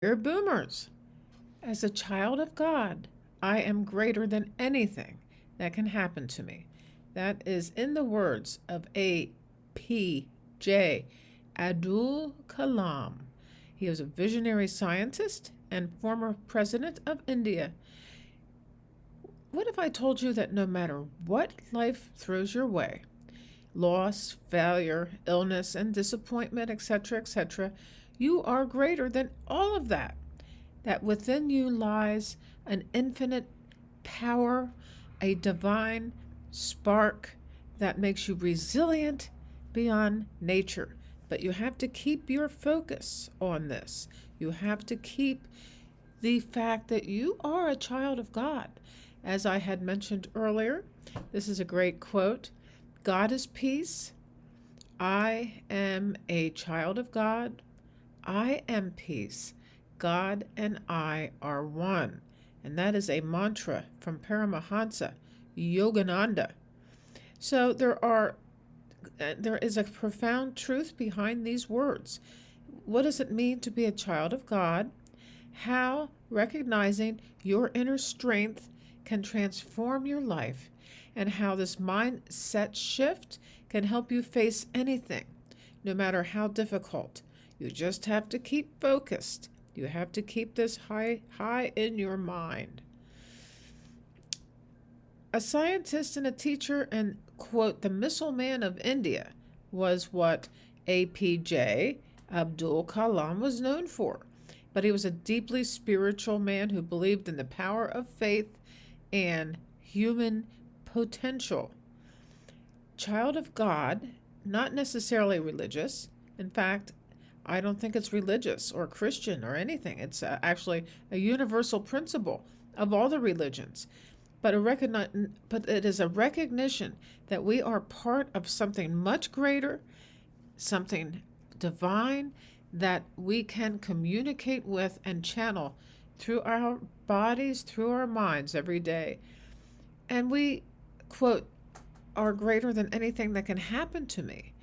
Dear boomers, as a child of God, I am greater than anything that can happen to me. That is in the words of A.P.J. Abdul Kalam. He was a visionary scientist and former president of India. What if I told you that no matter what life throws your way, loss, failure, illness, and disappointment, etc., you are greater than all of that? That within you lies an infinite power, a divine spark that makes you resilient beyond nature. But you have to keep your focus on this. You have to keep the fact that you are a child of God. As I had mentioned earlier, this is a great quote: God is peace. I am a child of God. I am peace. God and I are one. And that is a mantra from Paramahansa Yogananda. So there is a profound truth behind these words. What does it mean to be a child of God? How recognizing your inner strength can transform your life, and how this mindset shift can help you face anything, no matter how difficult. You just have to keep focused. You have to keep this high in your mind. A scientist and a teacher, and quote, the missile man of India was what APJ Abdul Kalam was known for. But he was a deeply spiritual man who believed in the power of faith and human potential. Child of God, not necessarily religious. In fact, I don't think it's religious or Christian or anything. It's actually a universal principle of all the religions. But it is a recognition that we are part of something much greater, something divine, that we can communicate with and channel through our bodies, through our minds every day. And we, quote, are greater than anything that can happen to me,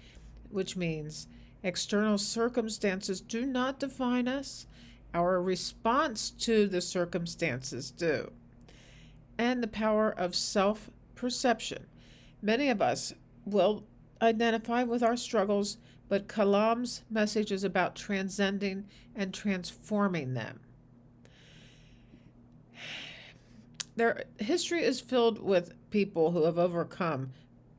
which means external circumstances do not define us. Our response to the circumstances do. And the power of self-perception. Many of us will identify with our struggles, but Kalam's message is about transcending and transforming them. Their history is filled with people who have overcome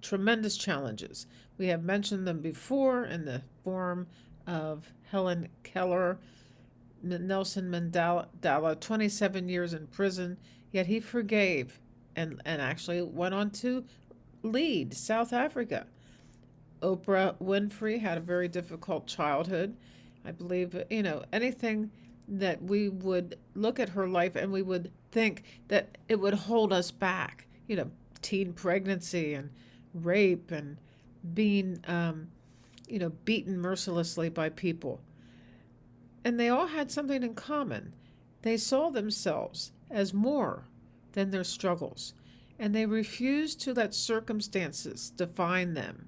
tremendous challenges. We have mentioned them before in the form of Helen Keller, Nelson Mandela, 27 years in prison, yet he forgave and actually went on to lead South Africa. Oprah Winfrey had a very difficult childhood. I believe, anything that we would look at her life and we would think that it would hold us back, teen pregnancy and rape and being, beaten mercilessly by people. And they all had something in common. They saw themselves as more than their struggles, and they refused to let circumstances define them.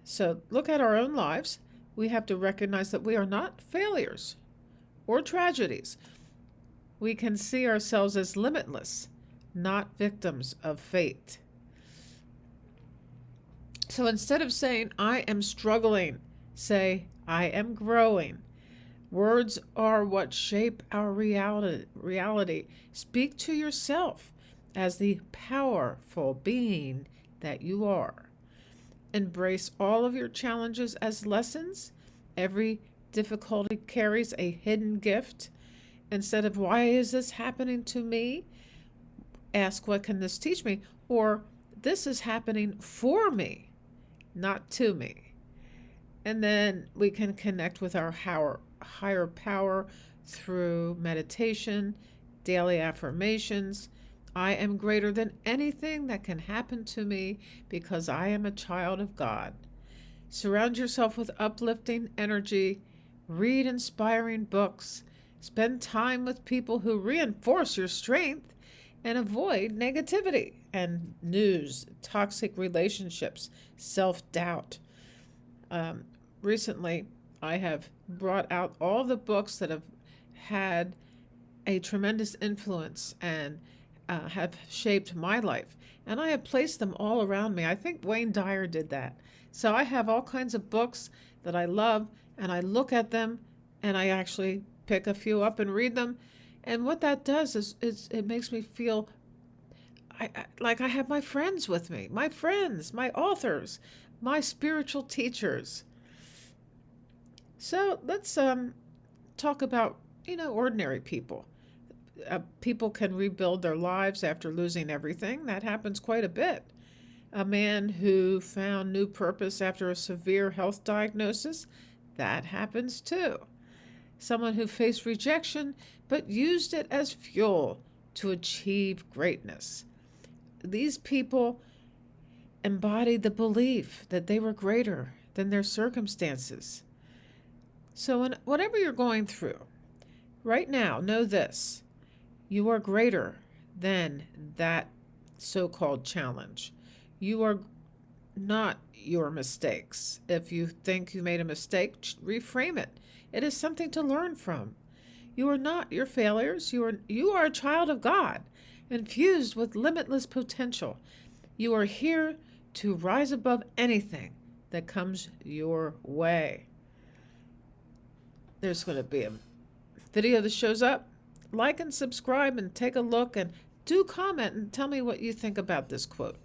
So look at our own lives. We have to recognize that we are not failures or tragedies. We can see ourselves as limitless, not victims of fate. So instead of saying, I am struggling, say, I am growing. Words are what shape our reality. Speak to yourself as the powerful being that you are. Embrace all of your challenges as lessons. Every difficulty carries a hidden gift. Instead of, why is this happening to me? Ask, what can this teach me? Or, this is happening for me, not to me. And then we can connect with our higher power through meditation, daily affirmations. I am greater than anything that can happen to me because I am a child of God. Surround yourself with uplifting energy. Read inspiring books. Spend time with people who reinforce your strength, and avoid negativity and news, toxic relationships, self-doubt. Recently, I have brought out all the books that have had a tremendous influence and have shaped my life. And I have placed them all around me. I think Wayne Dyer did that. So I have all kinds of books that I love, and I look at them, and I actually pick a few up and read them. And what that does is it makes me feel like I have my friends with me, my friends, my authors, my spiritual teachers. So let's talk about, ordinary people. People can rebuild their lives after losing everything. That happens quite a bit. A man who found new purpose after a severe health diagnosis, that happens too. Someone who faced rejection but used it as fuel to achieve greatness. These people embodied the belief that they were greater than their circumstances. So, whatever you're going through, right now, know this: you are greater than that so called challenge. You are not your mistakes. If you think you made a mistake, reframe it. It is something to learn from. You are not your failures. You are a child of God, infused with limitless potential. You are here to rise above anything that comes your way. There's going to be a video that shows up. Like and subscribe and take a look, and do comment and tell me what you think about this quote.